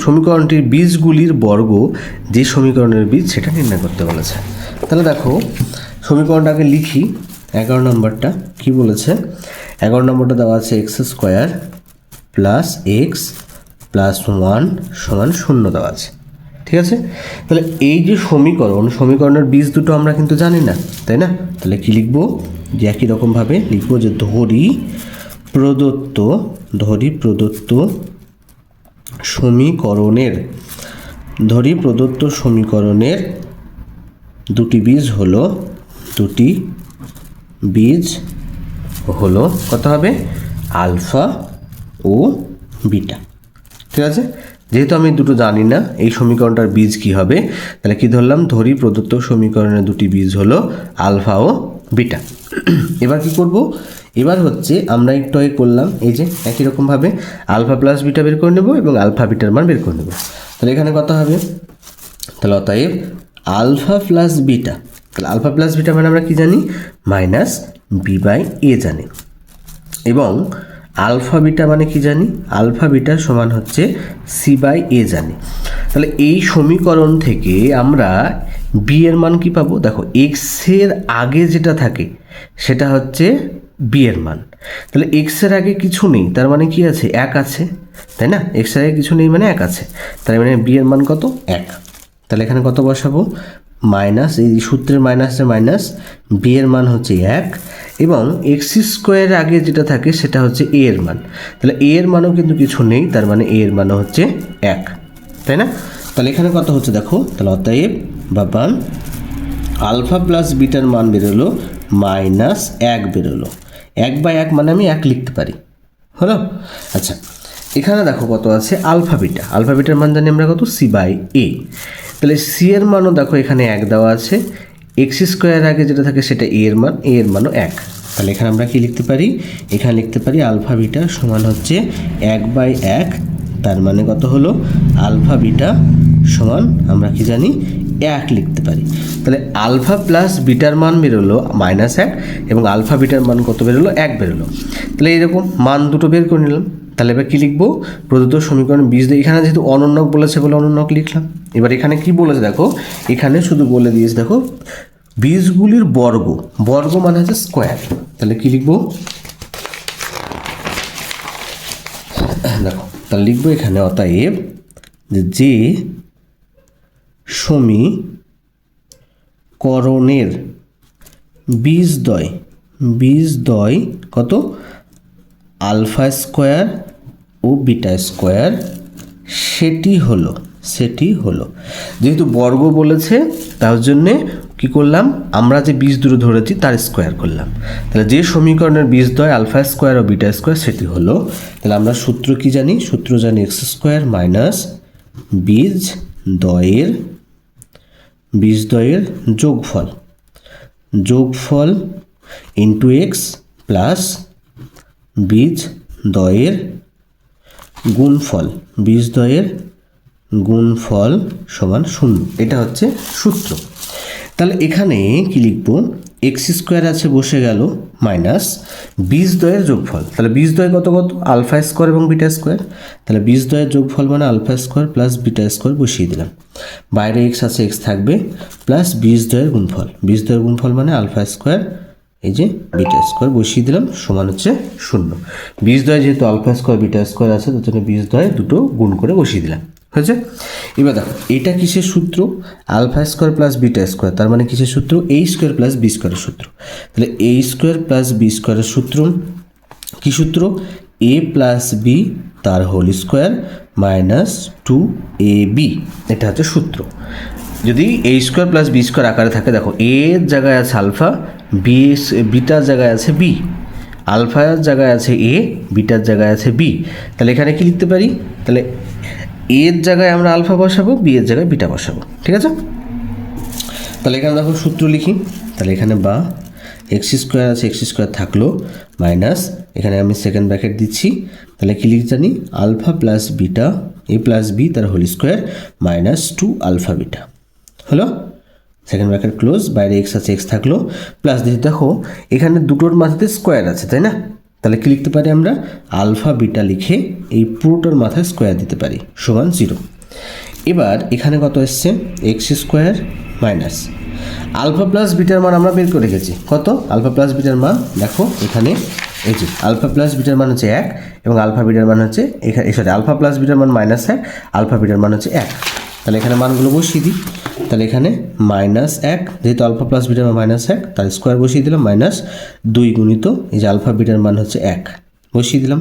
সমীকরণটির বীজগুলির বর্গ যে সমীকরণের বীজ সেটা নির্ণয় করতে বলেছে। তাহলে দেখো সমীকরণটাকে লিখি, 11 নম্বরটা কি বলেছে, 11 নম্বরটা দেওয়া আছে x² প্লাস x প্লাস 1 সমান 0 দেওয়া আছে, ঠিক আছে। তাহলে এই যে সমীকরণের বীজ দুটো আমরা কিন্তু জানি না, তাই না। তাহলে কি লিখবো, যে একই রকমভাবে লিখবো যে ধরি প্রদত্ত সমীকরণের দুটি বীজ হলো কত হবে, আলফা ও বিটা, ঠিক আছে। যেহেতু আমি দুটো জানি না এই সমীকরণটার বীজ কি হবে, তাহলে কি ধরলাম, ধরি প্রদত্ত সমীকরণের দুটি বীজ হলো আলফা ও বিটা। এবার কি করব, এবার হচ্ছে আমরা একটু আগে করলাম এই যে একই রকমভাবে আলফা প্লাস বিটা বের করে নেব এবং আলফা বিটার মান বের করে নেব। তাহলে এখানে কত হবে, তাহলে অতএব আলফা প্লাস বিটা, তাহলে আলফা প্লাস বিটা মানে আমরা কি জানি, -b/a জানি, এবং আলফা বিটা মানে কি জানি? আলফা বিটা সমান হচ্ছে c/a জানি। তাহলে এই সমীকরণ থেকে আমরা বি এর মান কি পাবো? দেখো এক্সের আগে যেটা থাকে সেটা হচ্ছে বি এর মান। তাহলে এক্সের আগে কিছু নেই, তার মানে কি আছে? 1 আছে, তাই না? এক্সের আগে কিছু নেই মানে 1 আছে, তার মানে বি এর মান কত? 1। তাহলে এখানে কত বসাবো? মাইনাস, এই সূত্রের মাইনাসের মাইনাস, বি এর মান হচ্ছে 1 এবং এক্স স্কোয়ারের আগে যেটা থাকে সেটা হচ্ছে এ এর মান। তাহলে এ এর মানও কিন্তু কিছু নেই, তার মানে এ এর মানও হচ্ছে 1, তাই না? তাহলে এখানে কত হচ্ছে দেখো, তাহলে অতএব বা আলফা প্লাস বিটার মান বেরোলো -1 বেরোলো। 1/1 মানে আমি 1 লিখতে পারি, হলো? আচ্ছা, এখানে দেখো কত আছে? Alpha beta. আলফা বিটার মান জানি আমরা কত? c/a। তাহলে সি এর মানও দেখো এখানে 1 দেওয়া আছে, এক্স স্কোয়ারের আগে যেটা থাকে সেটা এ এর মান, এ এর মানও 1। তাহলে এখানে আমরা কি লিখতে পারি? এখানে লিখতে পারি আলফা বিটা সমান হচ্ছে 1/1। তার মানে কত হলো? আলফা বিটা সমান আমরা কি জানি? 1 লিখতে পারি। তাহলে আলফা প্লাস বিটার মান বেরোলো -1 এবং আলফা বিটার মান কত বেরোলো? 1 বেরোলো। তাহলে এরকম মান দুটো বের করে নিলাম। তাহলে এবার কী লিখবো? প্রদত্ত সমীকরণ বীজ দিয়ে, এখানে যেহেতু অনন্যক বলেছে বলে অনন্যক লিখলাম। এবার এখানে কি বলেছে দেখো, এখানে শুধু বলে দিয়েছে দেখো বীজগুলির বর্গ, বর্গ মানে হচ্ছে স্কোয়ার। তাহলে কি লিখবো? দেখো তাহলে লিখবো এখানে অতএব যে সমীকরণের বীজদ্বয় কত? আলফা স্কোয়ার ও বিটা স্কোয়ার, সেটি হলো যেহেতু বর্গ বলেছে তার জন্যে কী করলাম? আমরা যে বীজ দুটো ধরেছি তার স্কোয়ার করলাম। তাহলে যে সমীকরণের বীজদ্বয় আলফা স্কোয়ার ও বিটা স্কোয়ার সেটি হলো। তাহলে আমরা সূত্র কি জানি? সূত্র জানি এক্স স্কোয়ার মাইনাস বীজদ্বয়ের যোগফল ইন্টু এক্স প্লাস বীজদ্বয়ের গুণফল সমান 0। এটা হচ্ছে সূত্র। তাহলে এখানে কি লিখব? এক্স স্কোয়ার আছে বসে গেল মাইনাস বীজদ্বয়ের যোগফল। তাহলে বীজদ্বয় কত? আলফা স্কোয়ার এবং বিটা স্কোয়ার। তাহলে বীজদ্বয়ের যোগফল মানে alpha square plus beta square বসিয়ে দিলাম। বাইরে এক্স আছে, এক্স থাকবে, প্লাস বীজদ্বয়ের গুণফল মানে আলফা স্কোয়ার, এই যে বিটা স্কোয়ার বসিয়ে দিলাম, সমান হচ্ছে 0। বীজদ্বয় যেহেতু আলফা স্কোয়ার বিটা স্কোয়ার আছে তার জন্য বীজদ্বয় দুটো গুণ করে বসিয়ে দিলাম, হয়েছে? এবার দেখো এটা কিসের সূত্র? Alpha square plus beta square, তার মানে কিসের সূত্র? এ স্কোয়ার প্লাস বি স্কোয়ারের সূত্র। তাহলে এ স্কোয়ার প্লাস বি স্কোয়ারের সূত্র কি সূত্র? এ প্লাস বি তার হোল স্কোয়ার মাইনাস 2ab, এটা হচ্ছে সূত্র। যদি এ স্কোয়ার প্লাস বি স্কোয়ার আকারে থাকে, দেখো এর জায়গায় আছে আলফা, বিটার জায়গায় আছে বি, আলফার জায়গায় আছে এ, বিটার জায়গায় আছে বি। তাহলে এখানে কি লিখতে পারি? তাহলে এর জায়গায় আমরা আলফা বসাবো, বি এর জায়গায় বিটা বসাবো, ঠিক আছে? তাহলে এখানে দেখো সূত্র লিখি। তাহলে এখানে বা এক্স স্কোয়ার আছে, এক্স স্কোয়ার থাকলো মাইনাস, এখানে আমি সেকেন্ড ব্র্যাকেট দিচ্ছি। তাহলে কি লিখে জানি? Alpha plus beta A plus B তার whole square minus 2 alpha beta, হলো? সেকেন্ড ব্র্যাকেট ক্লোজ, বাইরে এক্স আছে, এক্স থাকলো, প্লাস দেখো এখানে দুটোর মাথাতে স্কোয়ার আছে, তাই না? তাহলে কি লিখতে পারি আমরা? আলফা বিটা লিখে এই পুরোটার মাথায় স্কোয়ার দিতে পারি, সমান 0। এবার এখানে কত এসছে? X square minus alpha plus বিটার মান আমরা বের করে রেখেছি। কত? আলফা প্লাস বিটার মান দেখো এখানে, এই যে আলফা প্লাস বিটার মান হচ্ছে 1 এবং আলফা বিটার মান হচ্ছে এখানে, সরি আলফা প্লাস বিটার মান -1, আলফা বিটার মান হচ্ছে 1। তাহলে এখানে মানগুলো বসিয়ে দিই। তাহলে এখানে -1, যেহেতু আলফা প্লাস বিটার মান -1 তার স্কোয়ার বসিয়ে দিলাম, -2 গুণিত এই যে আলফা বিটার মান হচ্ছে 1 বসিয়ে দিলাম।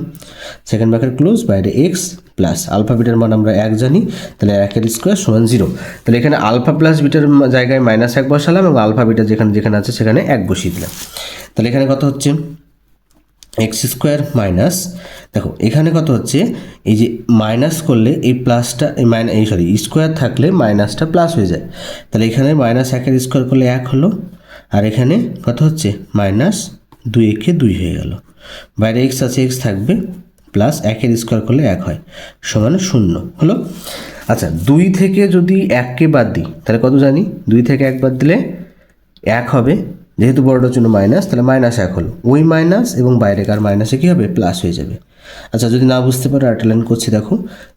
সেকেন্ড ব্র্যাকেট ক্লোজ, বাইরে এক্স প্লাস আলফা বিটার মান আমরা 1 জানি, তাহলে 1 এর স্কোয়ার সমান 0। তাহলে এখানে আলফা প্লাস বিটার জায়গায় -1 বসালাম এবং আলফা বিটা যেখানে আছে সেখানে 1 বসিয়ে দিলাম। তাহলে এখানে কত হচ্ছে? এক্স স্কোয়ার মাইনাস, দেখো এখানে কত হচ্ছে? এই যে মাইনাস করলে এই প্লাসটা এই স্কোয়ার থাকলে মাইনাসটা প্লাস হয়ে যায়। তাহলে এখানে -1 এর স্কোয়ার করলে 1 হলো, আর এখানে কত হচ্ছে? -2 একে 2 হয়ে গেল, বাইরে এক্স আছে, এক্স থাকবে, প্লাস 1 এর স্কোয়ার করলে 1 হয়, সমান 0 হলো। আচ্ছা, 2 থেকে যদি 1কে বাদ দিই তাহলে কত জানি? 2 থেকে 1 বাদ দিলে 1 হবে, যেহেতু বড়টার জন্য মাইনাস, তাহলে -1 হলো, ওই মাইনাস এবং বাইরেকার মাইনাসে কী হবে, প্লাস হয়ে যাবে। আচ্ছা, যদি না বুঝতে পারো আরেকটা লাইন করছি, দেখো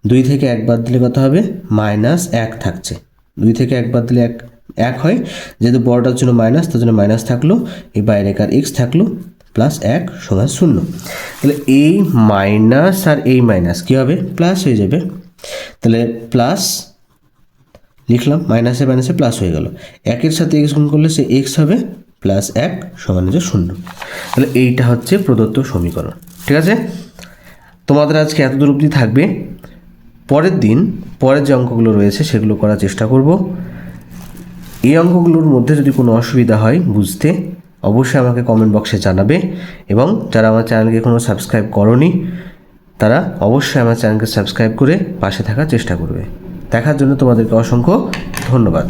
2 থেকে 1 বাদ দিলে কত হবে, -1 থাকছে। 2 থেকে 1 বাদ দিলে 1 হয়, যেহেতু বড়টার জন্য মাইনাস, তার জন্য মাইনাস থাকলো, এই বাইরেকার x থাকলো, +1 = 0। তাহলে এই মাইনাস আর এই মাইনাস কী হবে, প্লাস হয়ে যাবে। তাহলে প্লাস লিখলাম, মাইনাসে মাইনাসে প্লাস হয়ে গেল, 1-এর সাথে x গুণ করলে সে x হবে, +1 = 0। তাহলে এইটা হচ্ছে প্রদত্ত সমীকরণ। ঠিক আছে, তোমাদের আজকে এতদূর অবধি থাকবে। পরের দিন পরের যে অঙ্কগুলো রয়েছে সেগুলো করার চেষ্টা করব। এই অঙ্কগুলোর মধ্যে যদি কোনো অসুবিধা হয় বুঝতে, অবশ্যই আমাকে কমেন্ট বক্সে জানাবে। এবং যারা আমার চ্যানেলকে এখনও সাবস্ক্রাইব করোনি, তারা অবশ্যই আমার চ্যানেলকে সাবস্ক্রাইব করে পাশে থাকার চেষ্টা করবে। দেখার জন্য তোমাদেরকে অসংখ্য ধন্যবাদ।